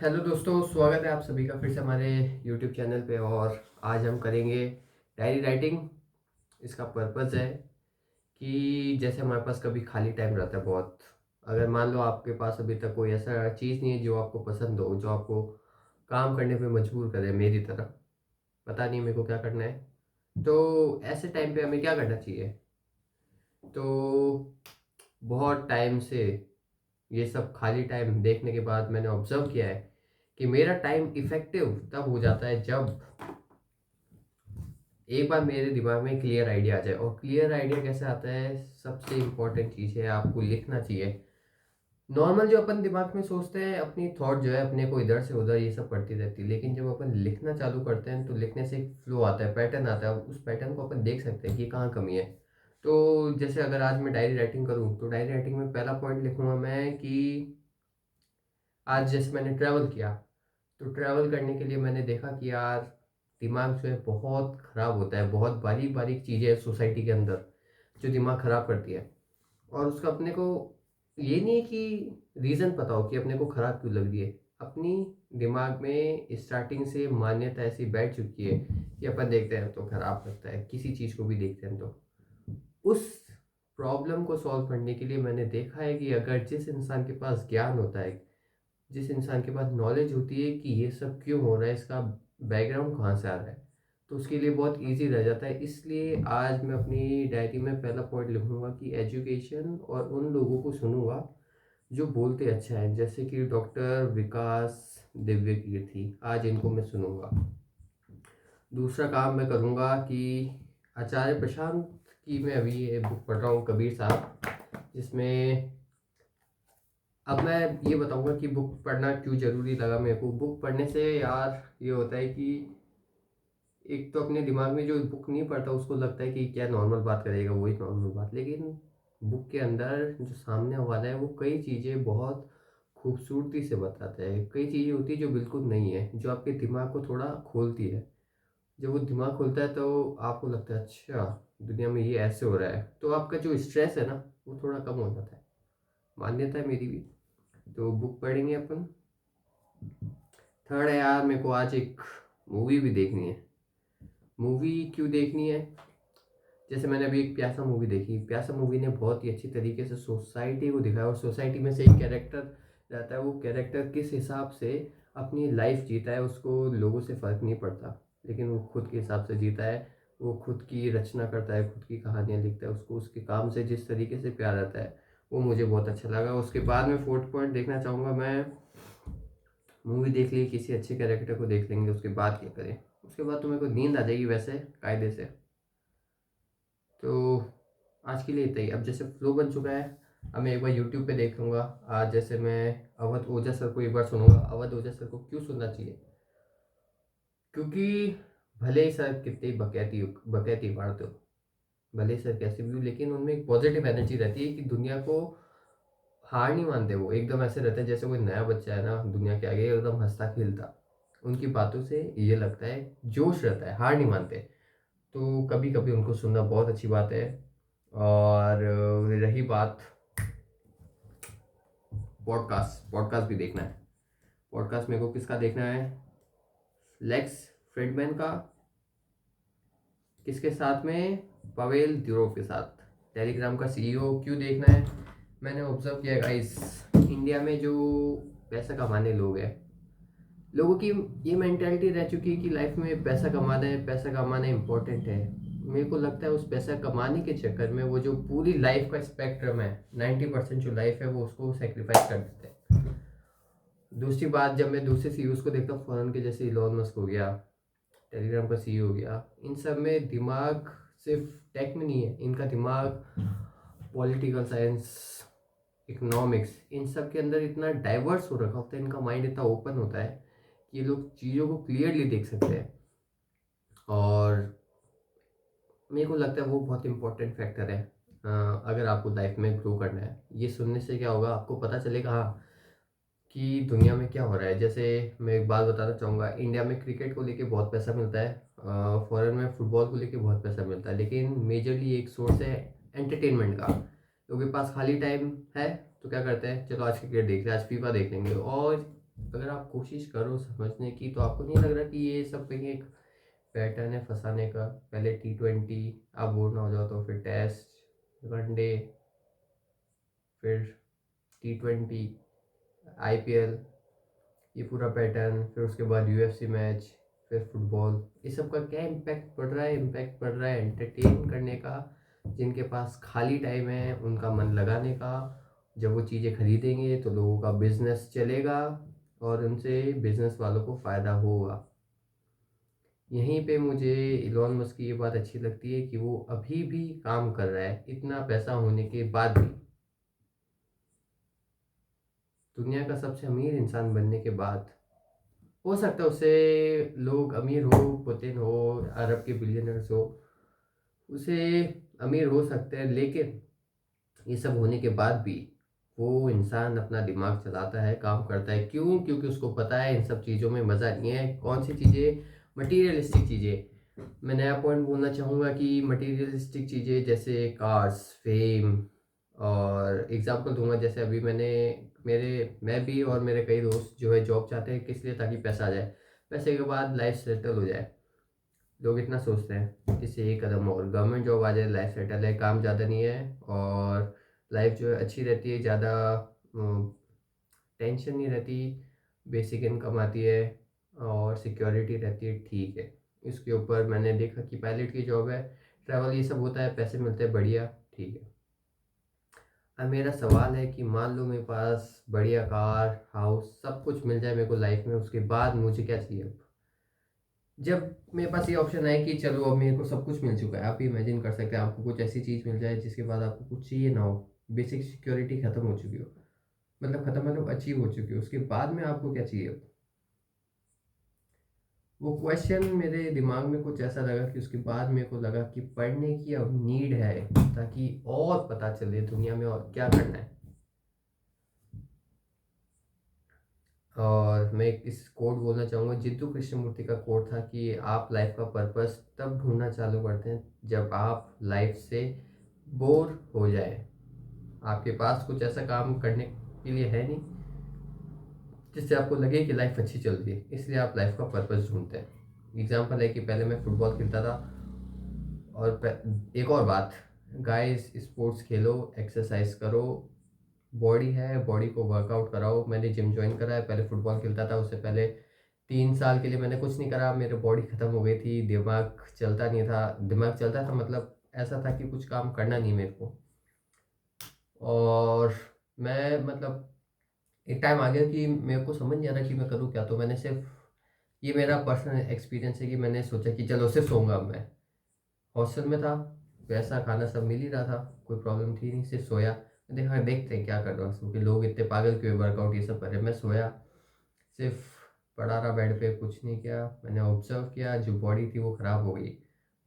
Hello दोस्तों, स्वागत है आप सभी का फिर से हमारे यूट्यूब चैनल पे। और आज हम करेंगे डायरी राइटिंग। इसका पर्पज़ है कि जैसे हमारे पास कभी खाली टाइम रहता है बहुत, अगर मान लो आपके पास अभी तक कोई ऐसा चीज़ नहीं है जो आपको पसंद हो, जो आपको काम करने पे मजबूर करे मेरी तरह, पता नहीं मेरे को क्या करना है, तो ऐसे टाइम पे हमें क्या करना चाहिए। तो बहुत टाइम से ये सब खाली टाइम देखने के बाद मैंने ऑब्जर्व किया है कि मेरा टाइम इफेक्टिव तब हो जाता है जब एक बार मेरे दिमाग में क्लियर आइडिया आ जाए। और क्लियर आइडिया कैसे आता है, सबसे इम्पोर्टेंट चीज़ है आपको लिखना चाहिए। नॉर्मल जो अपन दिमाग में सोचते हैं, अपनी थॉट जो है अपने को इधर से उधर ये सब पढ़ती रहती है, लेकिन जब अपन लिखना चालू करते हैं तो लिखने से एक फ्लो आता है, पैटर्न आता है। उस पैटर्न को अपन देख सकते हैं कि कहाँ कमी है। तो जैसे अगर आज मैं डायरी राइटिंग करूँ तो डायरी राइटिंग में पहला पॉइंट लिखूंगा मैं कि आज जैसे मैंने ट्रैवल किया, तो ट्रैवल करने के लिए मैंने देखा कि यार दिमाग जो है बहुत ख़राब होता है। बहुत बारीक बारीक चीज़ें हैं सोसाइटी के अंदर जो दिमाग ख़राब करती है। और उसका अपने को ये नहीं है कि रीज़न पता हो कि अपने को ख़राब क्यों लग रही है। अपनी दिमाग में स्टार्टिंग से मान्यता ऐसी बैठ चुकी है कि अपन देखते हैं तो ख़राब लगता है, किसी चीज़ को भी देखते हैं तो उस प्रॉब्लम को सॉल्व करने के लिए मैंने देखा है कि अगर जिस इंसान के पास ज्ञान होता है, जिस इंसान के पास नॉलेज होती है कि ये सब क्यों हो रहा है, इसका बैकग्राउंड कहाँ से आ रहा है, तो उसके लिए बहुत इजी रह जाता है। इसलिए आज मैं अपनी डायरी में पहला पॉइंट लिखूंगा कि एजुकेशन, और उन लोगों को सुनूंगा जो बोलते अच्छा है, जैसे कि डॉक्टर विकास दिव्य कीर्ति, आज इनको मैं सुनूंगा। दूसरा काम मैं करूंगा कि आचार्य प्रशांत की मैं अभी ये बुक पढ़ रहा हूँ, कबीर साहब, जिसमें अब मैं ये बताऊंगा कि बुक पढ़ना क्यों ज़रूरी लगा मेरे को। बुक पढ़ने से यार ये होता है कि एक तो अपने दिमाग में जो बुक नहीं पढ़ता उसको लगता है कि क्या नॉर्मल बात करेगा, वही नॉर्मल बात, लेकिन बुक के अंदर जो सामने वाला है वो कई चीज़ें बहुत खूबसूरती से बताता है। कई चीज़ें होती है जो बिल्कुल नहीं है, जो आपके दिमाग को थोड़ा खोलती है। जब वो दिमाग खुलता है तो आपको लगता है अच्छा दुनिया में ये ऐसे हो रहा है, तो आपका जो स्ट्रेस है ना वो थोड़ा कम हो जाता है। मान्यता है मेरी भी। तो बुक पढ़ेंगे अपन। थर्ड है यार, मेरे को आज एक मूवी भी देखनी है। मूवी क्यों देखनी है, जैसे मैंने अभी एक प्यासा मूवी देखी। प्यासा मूवी ने बहुत ही अच्छी तरीके से सोसाइटी को दिखाया, और सोसाइटी में से एक कैरेक्टर रहता है, वो कैरेक्टर किस हिसाब से अपनी लाइफ जीता है उसको लोगों से फ़र्क नहीं पड़ता, लेकिन वो खुद के हिसाब से जीता है। वो खुद की रचना करता है, खुद की कहानियाँ लिखता है, उसको उसके काम से जिस तरीके से प्यार आता है वो मुझे बहुत अच्छा लगा। उसके बाद में फोर्थ पॉइंट देखना चाहूँगा मैं, मूवी देख ली, किसी अच्छे कैरेक्टर को देख लेंगे, उसके बाद क्या करें। उसके बाद तो मेरे को नींद आ जाएगी वैसे कायदे से। तो आज के लिए इतना ही। अब जैसे फ्लो बन चुका है, अब मैं एक बार यूट्यूब पे देख लूँगा। आज जैसे मैं अवध ओझा सर को एक बार सुनूंगा। अवध ओझा सर को क्यों सुनना चाहिए, क्योंकि भले ही सर कितनी बकैती बकैती मारते हो, भले ही सर कैसे भी हो, लेकिन उनमें एक पॉजिटिव एनर्जी रहती है कि दुनिया को हार नहीं मानते। वो एकदम ऐसे रहते हैं जैसे कोई नया बच्चा है ना दुनिया के आगे, एकदम हंसता खेलता। उनकी बातों से ये लगता है जोश रहता है, हार नहीं मानते। तो कभी कभी उनको सुनना बहुत अच्छी बात है। और रही बात पॉडकास्ट, पॉडकास्ट भी देखना है। पॉडकास्ट मेरे को किसका देखना है, लेक्स फ्रेडमैन का। किसके साथ में, पवेल ड्यूरोव के साथ, टेलीग्राम का सीईओ। क्यों देखना है, मैंने ऑब्जर्व किया गाइस, इंडिया में जो पैसा कमाने लोग हैं, लोगों की ये मेंटेलिटी रह चुकी है कि लाइफ में पैसा कमाना है, पैसा कमाना इम्पोर्टेंट है। मेरे को लगता है उस पैसा कमाने के चक्कर में वो जो पूरी लाइफ का स्पेक्ट्रम है, 90% जो लाइफ है वो उसको सेक्रीफाइस कर देते हैं। दूसरी बात, जब मैं दूसरे सीईओ को देखता हूँ फॉरेन के, जैसे इलॉन मस्क हो गया, टेलीग्राम का सीईओ हो गया, इन सब में दिमाग सिर्फ टेक में नहीं है, इनका दिमाग पॉलिटिकल साइंस, इकोनॉमिक्स, इन सब के अंदर इतना डाइवर्स हो रखा होता है, इनका माइंड इतना ओपन होता है कि ये लोग चीज़ों को क्लियरली देख सकते हैं। और मेरे को लगता है वो बहुत इंपॉर्टेंट फैक्टर है। अगर आपको लाइफ में ग्रो करना है, ये सुनने से क्या होगा, आपको पता चलेगा हाँ कि दुनिया में क्या हो रहा है। जैसे मैं एक बात बताना चाहूँगा, इंडिया में क्रिकेट को लेके बहुत पैसा मिलता है, फॉरेन में फुटबॉल को लेके बहुत पैसा मिलता है, लेकिन मेजरली एक सोर्स है एंटरटेनमेंट का। लोगों के पास खाली टाइम है तो क्या करते हैं, चलो आज क्रिकेट देख लें, आज फीफा देख लेंगे। और अगर आप कोशिश करो समझने की तो आपको नहीं लग रहा कि ये सब कहीं एक पैटर्न है फंसाने का। पहले T20, आप बोर ना हो जाओ तो फिर टेस्ट, वनडे, फिर T20, IPL, ये पूरा पैटर्न, फिर उसके बाद UFC मैच, फिर फुटबॉल। ये सब का क्या इम्पैक्ट पड़ रहा है? इम्पैक्ट पड़ रहा है एंटरटेन करने का। जिनके पास खाली टाइम है उनका मन लगाने का। जब वो चीज़ें खरीदेंगे तो लोगों का बिजनेस चलेगा और उनसे बिजनेस वालों को फ़ायदा होगा। यहीं पे मुझे इलॉन मस्क की ये बात अच्छी लगती है कि वो अभी भी काम कर रहा है इतना पैसा होने के बाद भी। दुनिया का सबसे अमीर इंसान बनने के बाद, हो सकता है उससे लोग अमीर हो, पुतिन हो, अरब के बिलियनर्स हो, उसे अमीर हो सकते हैं, लेकिन ये सब होने के बाद भी वो इंसान अपना दिमाग चलाता है, काम करता है। क्यों? क्योंकि उसको पता है इन सब चीज़ों में मज़ा नहीं है। कौन सी चीज़ें? मटीरियलिस्टिक चीज़ें। मैं नया पॉइंट बोलना चाहूँगा कि मटीरियलिस्टिक चीज़ें जैसे कार्स, फेम, और एग्जांपल दूंगा जैसे अभी मैं भी और मेरे कई दोस्त जो है जॉब चाहते हैं, किस लिए? ताकि पैसा आ जाए, पैसे के बाद लाइफ सेटल हो जाए। लोग इतना सोचते हैं, इससे एक कदम और गवर्नमेंट जॉब आ जाए, लाइफ सेटल है, काम ज़्यादा नहीं है और लाइफ जो है अच्छी रहती है, ज़्यादा टेंशन नहीं रहती, बेसिक इनकम आती है और सिक्योरिटी रहती है। ठीक है, इसके ऊपर मैंने देखा कि पायलट की जॉब है, ट्रैवल ये सब होता है, पैसे मिलते हैं, बढ़िया, ठीक है। अब मेरा सवाल है कि मान लो मेरे पास बढ़िया कार, हाउस, सब कुछ मिल जाए मेरे को लाइफ में, उसके बाद मुझे क्या चाहिए अब? जब मेरे पास ये ऑप्शन आए कि चलो अब मेरे को सब कुछ मिल चुका है, आप इमेजिन कर सकते हैं आपको कुछ ऐसी चीज़ मिल जाए जिसके बाद आपको कुछ चाहिए ना हो, बेसिक सिक्योरिटी खत्म हो चुकी हो, मतलब खत्म मतलब अचीव हो चुकी हो, उसके बाद में आपको क्या चाहिए अब? वो क्वेश्चन मेरे दिमाग में कुछ ऐसा लगा कि उसके बाद मेरे को लगा कि पढ़ने की अब नीड है, ताकि और पता चले दुनिया में और क्या करना है। और मैं एक इस कोट बोलना चाहूँगा, जिद्दू कृष्णमूर्ति का कोट था कि आप लाइफ का पर्पस तब ढूंढना चालू करते हैं जब आप लाइफ से बोर हो जाए। आपके पास कुछ ऐसा काम करने के लिए है नहीं जिससे आपको लगे कि लाइफ अच्छी चल रही है, इसलिए आप लाइफ का पर्पस ढूंढते हैं। एग्जाम्पल है कि पहले मैं फुटबॉल खेलता था, और एक और बात, गाइस, स्पोर्ट्स खेलो, एक्सरसाइज करो, बॉडी है, बॉडी को वर्कआउट कराओ। मैंने जिम ज्वाइन करा है, पहले फुटबॉल खेलता था, उससे पहले 3 साल के लिए मैंने कुछ नहीं करा, मेरी बॉडी ख़त्म हो गई थी, दिमाग चलता नहीं था। दिमाग चलता था मतलब ऐसा था कि कुछ काम करना नहीं मेरे को। और मैं मतलब एक टाइम आ गया कि मेरे को समझ नहीं आ रहा कि मैं करूँ क्या, तो मैंने सिर्फ, ये मेरा पर्सनल एक्सपीरियंस है कि मैंने सोचा कि चलो सिर्फ सोऊंगा अब मैं। हॉस्टल में था, वैसा खाना सब मिल ही रहा था, कोई प्रॉब्लम थी नहीं, सिर्फ सोया। देखा देखते हैं क्या कर रहा हूँ, क्योंकि लोग इतने पागल क्यों वर्कआउट ये सब कर रहे हैं। मैं सोया, सिर्फ पड़ा रहा बेड पे, कुछ नहीं किया। मैंने ऑब्जर्व किया, जो बॉडी थी वो ख़राब हो गई।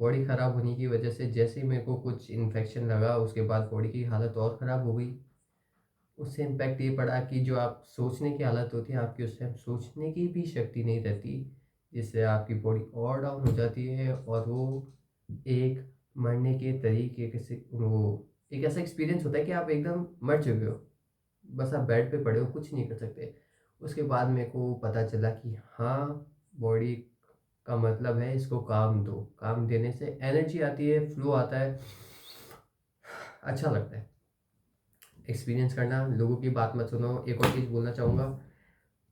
बॉडी ख़राब होने की वजह से जैसे ही मेरे को कुछ इन्फेक्शन लगा, उसके बाद बॉडी की हालत और ख़राब हो गई। उससे इम्पैक्ट ये पड़ा कि जो आप सोचने की हालत होती है आपकी, उस टाइम सोचने की भी शक्ति नहीं रहती, जिससे आपकी बॉडी और डाउन हो जाती है और वो एक मरने के तरीके के से वो एक ऐसा एक्सपीरियंस होता है कि आप एकदम मर चुके हो, बस आप बेड पे पड़े हो, कुछ नहीं कर सकते। उसके बाद मेरे को पता चला कि हाँ, बॉडी का मतलब है इसको काम दो, काम देने से एनर्जी आती है, फ्लो आता है, अच्छा लगता है। एक्सपीरियंस करना, लोगों की बात मत सुनो। एक और चीज़ बोलना चाहूँगा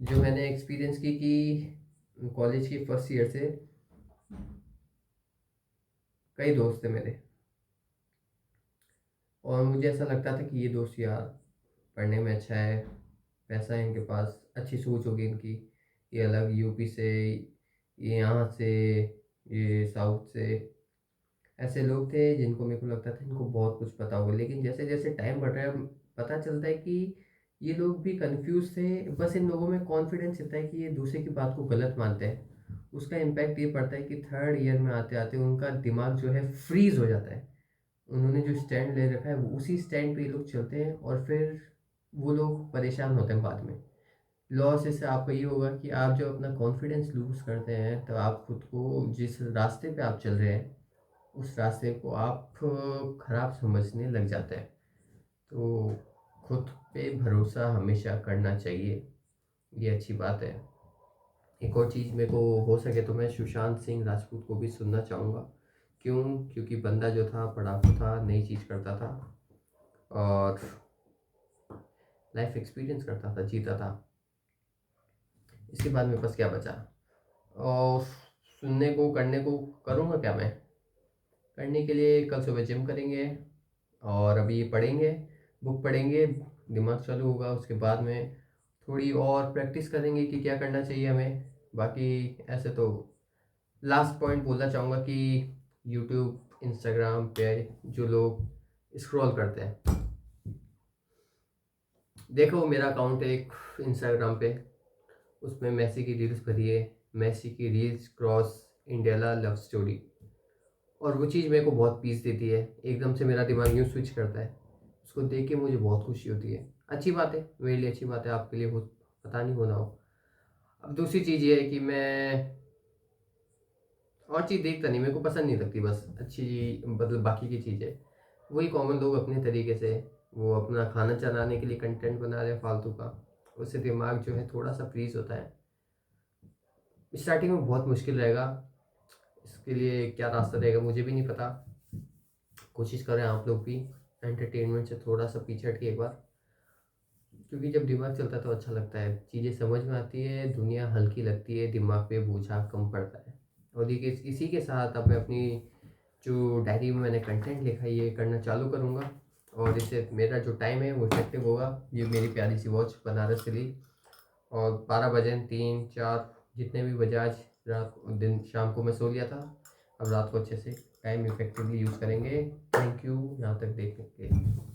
जो मैंने एक्सपीरियंस की कि कॉलेज की फर्स्ट ईयर से कई दोस्त थे मेरे, और मुझे ऐसा लगता था कि ये दोस्त यार पढ़ने में अच्छा है, पैसा है इनके पास, अच्छी सोच होगी इनकी, ये अलग यूपी से, ये यहाँ से, ये साउथ से, ऐसे लोग थे जिनको मेरे को लगता था इनको बहुत कुछ पता होगा। लेकिन जैसे जैसे टाइम बढ़ रहा है पता चलता है कि ये लोग भी कंफ्यूज थे, बस इन लोगों में कॉन्फिडेंस इतना है कि ये दूसरे की बात को गलत मानते हैं। उसका इम्पैक्ट ये पड़ता है कि थर्ड ईयर में आते आते उनका दिमाग जो है फ्रीज हो जाता है। उन्होंने जो स्टैंड ले रखा है वो उसी स्टैंड पे ये लोग चलते हैं, और फिर वो लोग परेशान होते हैं बाद में। लॉस इससे आपको ये होगा कि आप जब अपना कॉन्फिडेंस लूज करते हैं तो आप खुद को, जिस रास्ते पे आप चल रहे हैं उस रास्ते को आप खराब समझने लग जाते हैं। तो खुद पे भरोसा हमेशा करना चाहिए। ये अच्छी बात है। एक और चीज़ मेरे को हो सके तो मैं सुशांत सिंह राजपूत को भी सुनना चाहूँगा। क्यों? क्योंकि बंदा जो था पढ़ाकू था, नई चीज़ करता था और लाइफ एक्सपीरियंस करता था, जीता था। इसके बाद मेरे पास क्या बचा? और सुनने को करने को करूँगा क्या मैं? करने के लिए कल सुबह जिम करेंगे और अभी पढ़ेंगे, बुक पढ़ेंगे, दिमाग चालू होगा। उसके बाद में थोड़ी और प्रैक्टिस करेंगे कि क्या करना चाहिए हमें। बाकी ऐसे तो लास्ट पॉइंट बोलना चाहूँगा कि यूट्यूब इंस्टाग्राम पे जो लोग स्क्रॉल करते हैं, देखो मेरा अकाउंट है एक इंस्टाग्राम पे, उसमें मेसी की रील्स भरी है। मेसी की रील्स क्रॉस इंडियाला लव स्टोरी, और वो चीज़ मेरे को बहुत पीस देती है। एकदम से मेरा दिमाग यूँ स्विच करता है, उसको देख के मुझे बहुत खुशी होती है। अच्छी बात है, मेरे लिए अच्छी बात है, आपके लिए हो पता नहीं होना हो। अब दूसरी चीज़ ये है कि मैं और चीज़ देखता नहीं, मेरे को पसंद नहीं लगती बस अच्छी, मतलब बाकी की चीज़ें वही कॉमन लोग अपने तरीके से वो अपना खाना चलाने के लिए कंटेंट बना रहे हैं फालतू का, उससे दिमाग जो है थोड़ा सा फ्रीज होता है। स्टार्टिंग में बहुत मुश्किल रहेगा, इसके लिए क्या रास्ता रहेगा मुझे भी नहीं पता। कोशिश करें आप लोग भी एंटरटेनमेंट से थोड़ा सा पीछे हटिए एक बार, क्योंकि जब दिमाग चलता है तो अच्छा लगता है, चीज़ें समझ में आती है, दुनिया हल्की लगती है, दिमाग पे बोझा कम पड़ता है। और ये इसी के साथ अब मैं अपनी जो डायरी में मैंने कंटेंट लिखा है ये करना चालू करूँगा, और इससे मेरा जो टाइम है वो इफेक्टिव होगा। ये मेरी प्यारी सी वॉच बनारस से ली, और 12 बजे 3 4 जितने भी बजे आज रात दिन शाम को मैं सो लिया था, अब रात को अच्छे से टाइम इफेक्टिवली यूज़ करेंगे। थैंक यू यहाँ तक देखने के लिए।